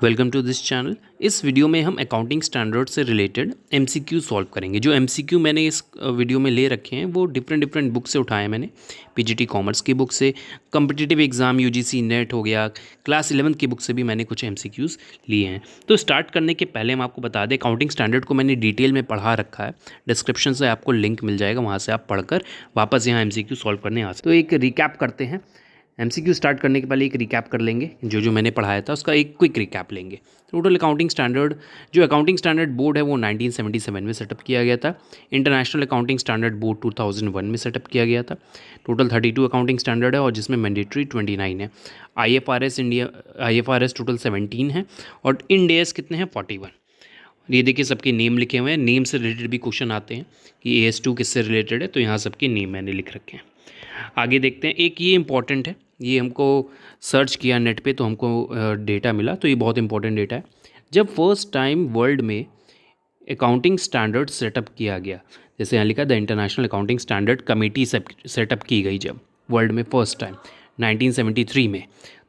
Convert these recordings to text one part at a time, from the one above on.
Welcome to this channel. इस video में हम अकाउंटिंग स्टैंडर्ड से रिलेटेड एमसीक्यू सॉल्व करेंगे। जो एमसीक्यू मैंने इस वीडियो में ले रखे हैं वो डिफरेंट डिफरेंट बुक से उठाए हैं मैंने। पीजीटी कॉमर्स की बुक से, कम्पिटिटिव एग्जाम यूजीसी नेट हो गया, क्लास 11 की बुक से भी मैंने कुछ एमसीक्यूज़ लिए हैं। तो स्टार्ट करने के पहले हम आपको बता दें, अकाउंटिंग स्टैंडर्ड को मैंने डिटेल में पढ़ा रखा है। डिस्क्रिप्शन से आपको लिंक मिल जाएगा, वहाँ से आप पढ़कर वापस यहाँ एमसीक्यू सॉल्व करने आ सकते। तो एक रिकैप करते हैं। एमसीक्यू स्टार्ट करने के पहले एक रिकैप कर लेंगे, जो जो मैंने पढ़ाया था उसका एक क्विक रिकैप लेंगे। टोटल अकाउंटिंग स्टैंडर्ड, जो अकाउंटिंग स्टैंडर्ड बोर्ड है वो 1977 में सेटअप किया गया था। इंटरनेशनल अकाउंटिंग स्टैंडर्ड बोर्ड 2001 में सेटअप किया गया था। टोटल 32 अकाउंटिंग स्टैंडर्ड है और जिसमें मैंडेटरी 29 है। आईएफआरएस टोटल 17 है और इंड एएस कितने हैं 41। ये देखिए सबके नेम लिखे हुए हैं। नेम से रिलेटेड भी क्वेश्चन आते हैं कि AS2 किससे रिलेटेड है, तो यहाँ सबके नेम मैंने लिख रखे हैं। आगे देखते हैं। एक ये इंपॉर्टेंट है, ये हमको सर्च किया नेट पे तो हमको डेटा मिला, तो ये बहुत इंपॉर्टेंट डेटा है। जब फर्स्ट टाइम वर्ल्ड में अकाउंटिंग स्टैंडर्ड सेटअप किया गया, जैसे यहाँ लिखा the international accounting standard committee setup की गई जब वर्ल्ड में फर्स्ट टाइम 1973 में,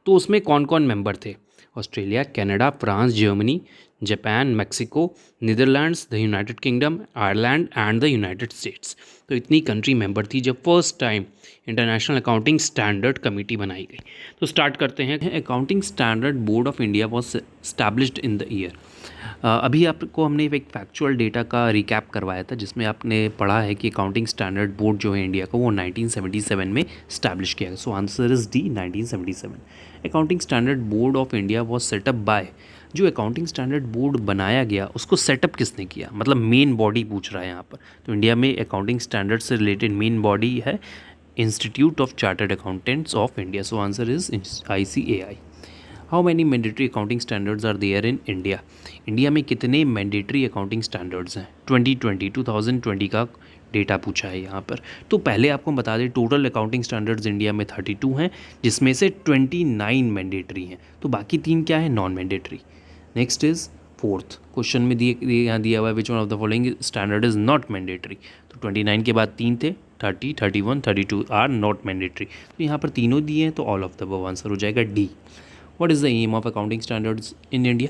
तो उसमें कौन कौन मेंबर थे? Australia, Canada, France, Germany, Japan, Mexico, Netherlands, the United kingdom, Ireland and the United states. तो इतनी कंट्री मेंबर थी जब first time international accounting standard committee बनाई गई। तो स्टार्ट करते हैं। Accounting standard board of India was established in the year. अभी आपको हमने एक फैक्चुअल डेटा का रिकैप करवाया था, जिसमें आपने पढ़ा है कि अकाउंटिंग स्टैंडर्ड बोर्ड जो है इंडिया का वो 1977 में स्टैब्लिश किया गया। So answer is D, 1977। Accounting standard board of India was set up by, जो अकाउंटिंग स्टैंडर्ड बोर्ड बनाया गया उसको सेटअप किसने किया, मतलब मेन बॉडी पूछ रहा है यहाँ पर। तो इंडिया में अकाउंटिंग स्टैंडर्ड से रिलेटेड मेन बॉडी है institute of chartered accountants of India. So answer is ICAI। How many mandatory accounting standards are there in India? India में कितने मैंडेटरी अकाउंटिंग स्टैंडर्ड्स हैं? 2020 का डेटा पूछा है यहाँ पर। तो पहले आपको बता दें, टोटल अकाउंटिंग स्टैंडर्ड्स इंडिया में 32 हैं, जिसमें से 29 मैंडेटरी हैं, तो बाकी 3 क्या है? Non mandatory. Next is fourth question में यहाँ दिया हुआ है, which one of the following standard is not mandatory. तो 29 के बाद 3 थे, 30, 31, 32 आर नॉट मैंडेटरी। तो यहाँ पर तीनों दिए हैं, तो all of the above answer हो जाएगा D. What is the aim of accounting standards in India?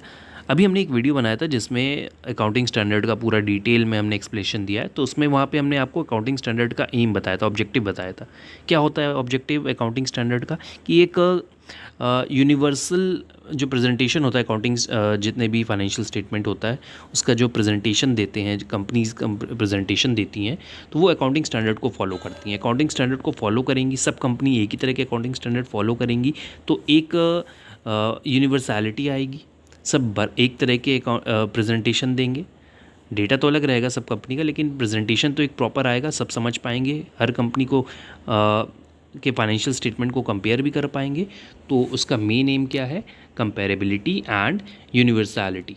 अभी हमने एक वीडियो बनाया था जिसमें अकाउंटिंग स्टैंडर्ड का पूरा डिटेल में हमने एक्सप्लेनेशन दिया है। तो उसमें वहाँ पे हमने आपको अकाउंटिंग स्टैंडर्ड का एम बताया था, ऑब्जेक्टिव बताया था। क्या होता है ऑब्जेक्टिव अकाउंटिंग स्टैंडर्ड का? कि एक यूनिवर्सल जो प्रेजेंटेशन होता है अकाउंटिंग, जितने भी फाइनेंशियल स्टेटमेंट होता है उसका जो प्रेजेंटेशन देते हैं, कंपनीज प्रेजेंटेशन देती हैं, तो वो अकाउंटिंग स्टैंडर्ड को फॉलो करती हैं। अकाउंटिंग स्टैंडर्ड को फॉलो करेंगी सब कंपनी, एक ही तरह के अकाउंटिंग स्टैंडर्ड फॉलो करेंगी, तो एक यूनिवर्सैलिटी आएगी। सब एक तरह के प्रेजेंटेशन देंगे। डेटा तो अलग रहेगा सब कंपनी का, लेकिन प्रेजेंटेशन तो एक प्रॉपर आएगा, सब समझ पाएंगे, हर कंपनी को के फाइनेंशियल स्टेटमेंट को कंपेयर भी कर पाएंगे। तो उसका मेन एम क्या है? Comparability and universality.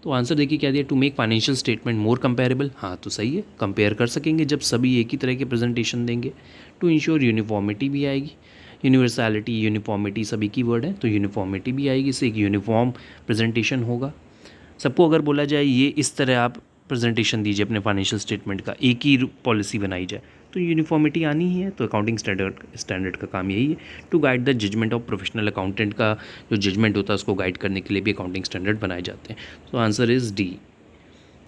तो आंसर देखिए क्या दिया, to make financial statement more comparable. हाँ तो सही है, कंपेयर कर सकेंगे जब सभी एक ही तरह के प्रेजेंटेशन देंगे। टू इंश्योर यूनिफॉर्मिटी भी आएगी, यूनिवर्सैलिटी यूनिफॉर्मिटी सभी की वर्ड है, तो यूनिफॉर्मिटी भी आएगी, इससे एक यूनिफॉर्म प्रेजेंटेशन होगा। सबको अगर बोला जाए ये इस तरह आप प्रेजेंटेशन दीजिए अपने फाइनेंशियल स्टेटमेंट का, एक ही पॉलिसी बनाई जाए, तो यूनिफॉर्मिटी आनी ही है। तो अकाउंटिंग स्टैंडर्ड का काम यही है, to guide the judgement of professional accountant का जो जजमेंट होता है उसको गाइड करने के लिए भी अकाउंटिंग स्टैंडर्ड बनाए जाते हैं। तो answer is D,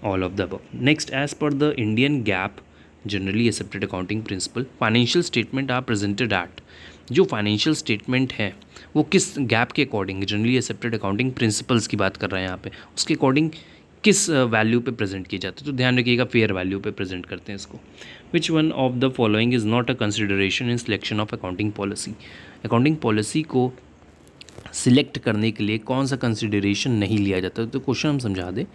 all of the above. Next, as per the Indian GAAP generally accepted accounting principle, financial statement are presented at, जो फाइनेंशियल स्टेटमेंट है वो किस गैप के according, generally accepted accounting principles की बात कर रहे हैं यहाँ पे, उसके अकॉर्डिंग किस वैल्यू पे प्रेजेंट किए जाते हैं? तो ध्यान रखिएगा फेयर वैल्यू पे प्रेजेंट करते हैं इसको। Which one of the following is not a consideration in selection of accounting policy? Accounting policy को सिलेक्ट करने के लिए कौन सा कंसिडरेशन नहीं लिया जाता? तो क्वेश्चन हम समझा दें।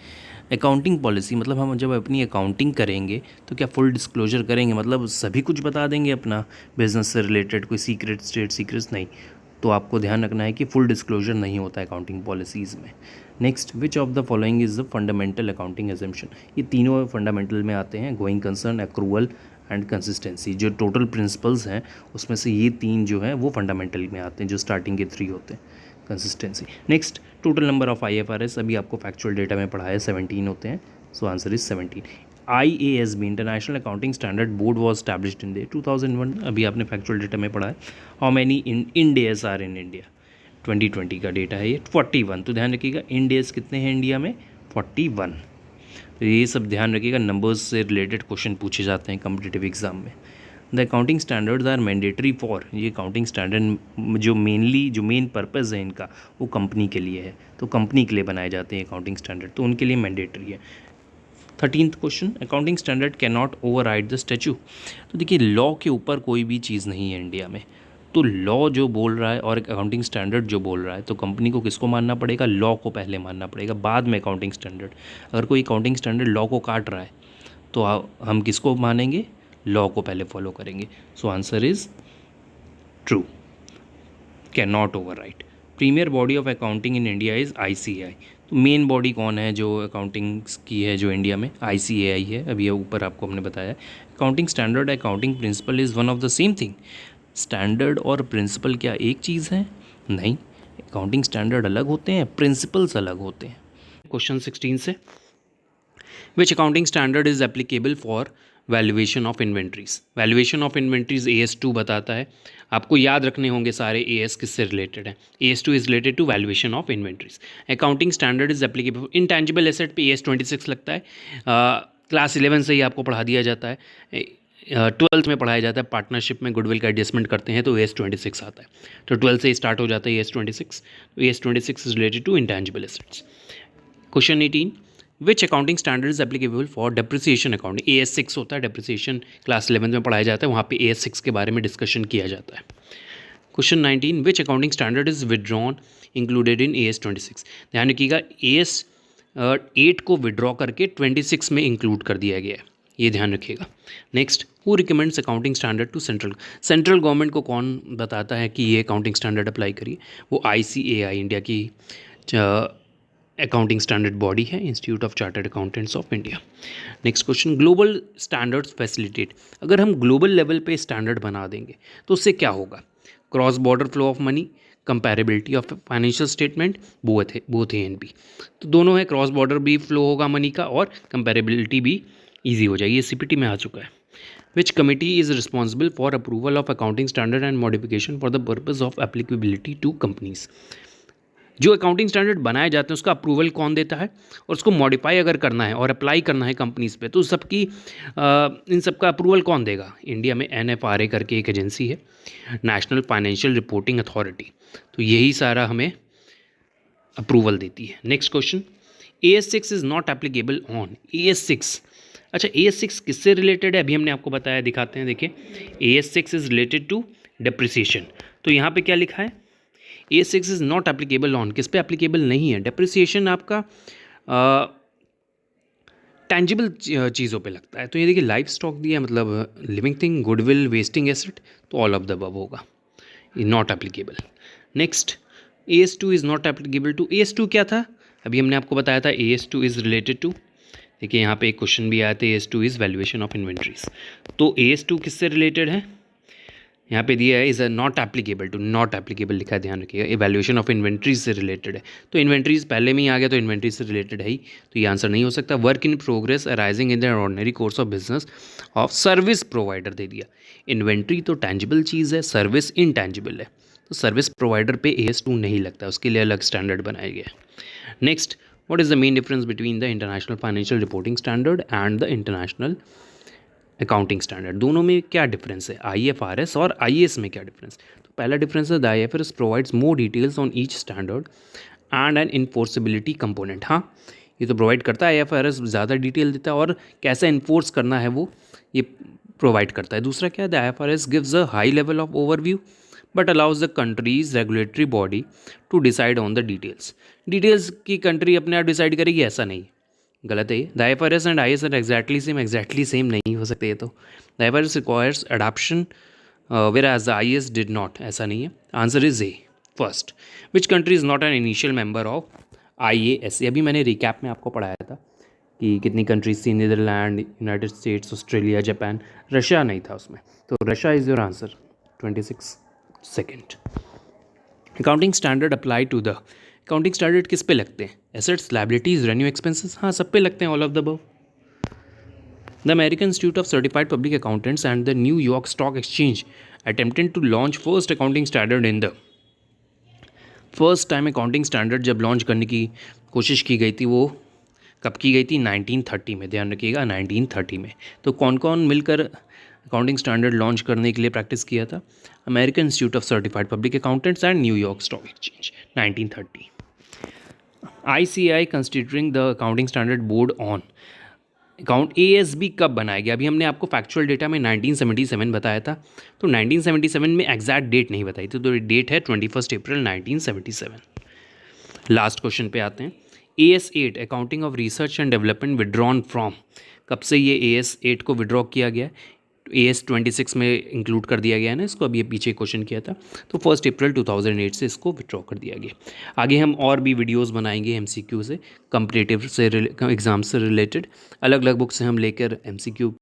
अकाउंटिंग पॉलिसी मतलब हम जब अपनी अकाउंटिंग करेंगे तो क्या फुल डिस्क्लोजर करेंगे, मतलब सभी कुछ बता देंगे अपना बिजनेस से रिलेटेड, कोई सीक्रेट स्टेट सीक्रेट्स नहीं। तो आपको ध्यान रखना है कि फुल डिस्क्लोजर नहीं होता है अकाउंटिंग पॉलिसीज़ में। Next, which of the following is the fundamental accounting assumption? ये तीनों फंडामेंटल में आते हैं, going concern, accrual and consistency. जो टोटल प्रिंसिपल्स हैं उसमें से ये 3 जो हैं वो फंडामेंटल में आते हैं, जो स्टार्टिंग के 3 होते हैं। Consistency. Next, total number of IFRS, अभी आपको फैक्चुअल डेटा में पढ़ा है 17 होते हैं, so answer is 17। IASB international accounting standard board was established in 2001, अभी आपने फैक्चुअल डेटा में पढ़ा है। How many Ind AS are in India? 2020 का डेटा है ये 41। तो ध्यान रखिएगा इंड एज कितने हैं इंडिया में 41। तो ये सब ध्यान रखिएगा, नंबर्स से रिलेटेड क्वेश्चन पूछे जाते हैं कॉम्पिटिटिव एग्जाम में। The accounting standards are mandatory for, ये अकाउंटिंग स्टैंडर्ड जो मेन पर्पज़ है इनका वो कंपनी के लिए है, तो कंपनी के लिए बनाए जाते हैं अकाउंटिंग स्टैंडर्ड, तो उनके लिए मैंडेटरी है। 13th question, accounting standard can not override the statue. तो देखिए लॉ के ऊपर कोई भी चीज़ नहीं है इंडिया में, तो लॉ जो बोल रहा है और अकाउंटिंग स्टैंडर्ड जो बोल रहा है, तो कंपनी को किसको मानना पड़ेगा, लॉ को पहले मानना पड़ेगा, बाद में अकाउंटिंग स्टैंडर्ड। अगर कोई अकाउंटिंग स्टैंडर्ड लॉ को काट रहा है तो हम किसको मानेंगे, लॉ को पहले फॉलो करेंगे। So answer is true, can not override. Premier body of accounting in India is ICAI। तो मेन बॉडी कौन है जो अकाउंटिंग की है जो इंडिया में, ICAI है। अभी ये ऊपर आपको हमने बताया। Accounting standard accounting principle is one of the same thing. Standard और प्रिंसिपल क्या एक चीज़ है, नहीं। अकाउंटिंग स्टैंडर्ड अलग होते हैं, प्रिंसिपल्स अलग होते हैं। क्वेश्चन 16 से, which accounting standard is applicable for valuation of inventories. Valuation of inventories AS2 बताता है। आपको याद रखने होंगे सारे AS किससे रिलेटेड है। AS2 is related to valuation of inventories. Accounting standard is applicable intangible asset पे AS26 लगता है। क्लास 11 से ही आपको पढ़ा दिया जाता है। 12th में पढ़ाया जाता है, पार्टनरशिप में गुडविल का एडजस्टमेंट करते हैं तो AS26 आता है। तो 12 से ही स्टार्ट हो जाता है AS26। तो AS26 is related to intangible assets. Question 18, which accounting standard is applicable for depreciation accounting. AS6 होता है, डेप्रिसिएशन क्लास 11 में पढ़ाया जाता है, वहाँ पे AS6 के बारे में डिस्कशन किया जाता है। Question 19, which accounting standard is withdrawn included in AS26। ध्यान रखिएगा AS8 को विड्रॉ करके 26 में इंक्लूड कर दिया गया है, ये ध्यान रखिएगा। Next, who recommends accounting standard to central government को कौन बताता है कि ये अकाउंटिंग स्टैंडर्ड अप्लाई करिए, वो ICAI इंडिया की अकाउंटिंग स्टैंडर्ड बॉडी है, institute of chartered accountants of India. Next question, global standards facilitate. अगर हम ग्लोबल लेवल पे स्टैंडर्ड बना देंगे तो उससे क्या होगा, cross border flow of money, comparability of financial statement, both A and B. तो दोनों है, क्रॉस बॉर्डर भी फ्लो होगा मनी का और कंपैरेबिलिटी भी ईजी हो जाएगी। ये CPT में आ चुका है। Which committee is responsible for approval of accounting standard and modification for the purpose of applicability to companies. जो अकाउंटिंग स्टैंडर्ड बनाए जाते हैं उसका अप्रूवल कौन देता है, और उसको मॉडिफाई अगर करना है और अप्लाई करना है कंपनीज़ पे तो सबकी इन सब का अप्रूवल कौन देगा। इंडिया में NFRA करके एक एजेंसी है, नेशनल फाइनेंशियल रिपोर्टिंग अथॉरिटी, तो यही सारा हमें अप्रूवल देती है। Next question, AS6 is not applicable on. AS6, अच्छा AS6 किससे रिलेटेड है, अभी हमने आपको बताया, दिखाते हैं। देखिए AS6 is related to depreciation. तो यहाँ पे क्या लिखा है, AS6 is not applicable on, किस पे एप्लीकेबल नहीं है, डेप्रिसिएशन आपका टेंजिबल चीज़ों पे लगता है। तो ये देखिए लाइफ स्टॉक दिया, मतलब living thing, goodwill, wasting asset, तो ऑल ऑफ द अबव होगा, ये not applicable. Next, AS2 is not applicable to. AS2 क्या था, अभी हमने आपको बताया था AS2 इज़ रिलेटेड टू, देखिए यहाँ पे एक क्वेश्चन भी आया था, AS2 is valuation of inventories. तो AS2 किससे रिलेटेड है, यहाँ पे दिया है is not applicable to, not applicable लिखा है, ध्यान रखिएगा। इवैल्यूएशन ऑफ इन्वेंट्रीज से रिलेटेड है, तो इन्वेंट्रीज पहले में ही आ गया, तो इन्वेंट्रीज से रिलेटेड है ही, तो ये आंसर नहीं हो सकता। Work in progress arising in the ordinary course of business of service provider दे दिया। इन्वेंट्री तो टेंजिबल चीज़ है, सर्विस इनटेंजिबल है, तो सर्विस प्रोवाइडर पे AS2 नहीं लगता, उसके लिए अलग स्टैंडर्ड बनाया गया है। Next, what is the main difference between the international financial reporting standard and the international accounting standard, दोनों में क्या डिफरेंस है, IFRS और IAS में क्या डिफरेंस। तो पहला डिफरेंस है the IFRS provides more details on each standard and an enforceability component. हाँ, ये तो प्रोवाइड करता है, IFRS ज़्यादा डिटेल देता है और कैसे इन्फोर्स करना है वो ये प्रोवाइड करता है। दूसरा क्या है, the IFRS gives a high level of overview but allows the countries regulatory body to decide on the details. Details की कंट्री अपने आप डिसाइड करेगी, ऐसा नहीं, गलत है ये। The IFRS and IAS are exactly same नहीं हो सकते ये तो। The IFRS requires adoption whereas the IAS did not, ऐसा नहीं है। Answer is A first. Which country is not an initial member of IAS। अभी मैंने रिकैप में आपको पढ़ाया था कि कितनी कंट्रीज थी, Netherland, United States, Australia, Japan, Russia नहीं था उसमें, तो Russia is your answer 26 second. Accounting standard apply to the, accounting standard किस पे लगते हैं, एसेट्स, लायबिलिटीज, रेवेन्यू एक्सपेंसेस, हाँ सब पे लगते हैं, all of the above. The American Institute of Certified Public Accountants and the New York stock exchange attempted to launch first accounting standard in the first time accounting standard जब launch करने की कोशिश की गई थी वो कब की गई थी? 1930 में, ध्यान रखिएगा 1930 में। तो कौन कौन मिलकर अकाउंटिंग स्टैंडर्ड लॉन्च करने के लिए प्रैक्टिस किया था? American Institute of Certified Public Accountants and New York stock exchange, 1930। ICAI constituting the accounting standard board on account ASB कब बनाया गया? अभी हमने आपको फैक्चुअल डेटा में 1977 बताया था, तो 1977 में एग्जैक्ट डेट नहीं बताई थी, तो डेट है 21 अप्रैल 1977। लास्ट क्वेश्चन पे आते हैं। AS8 accounting of research and development withdrawn from, कब से ये AS8 को विड्रॉ किया गया? AS26 में इंक्लूड कर दिया गया है ना इसको, अभी ये पीछे क्वेश्चन किया था, तो 1 अप्रैल 2008 से इसको विड्रॉ कर दिया गया। आगे हम और भी वीडियोस बनाएंगे MCQ से, कम्पिटिटिव से एग्ज़ाम से रिलेटेड, अलग अलग बुक से हम लेकर MCQ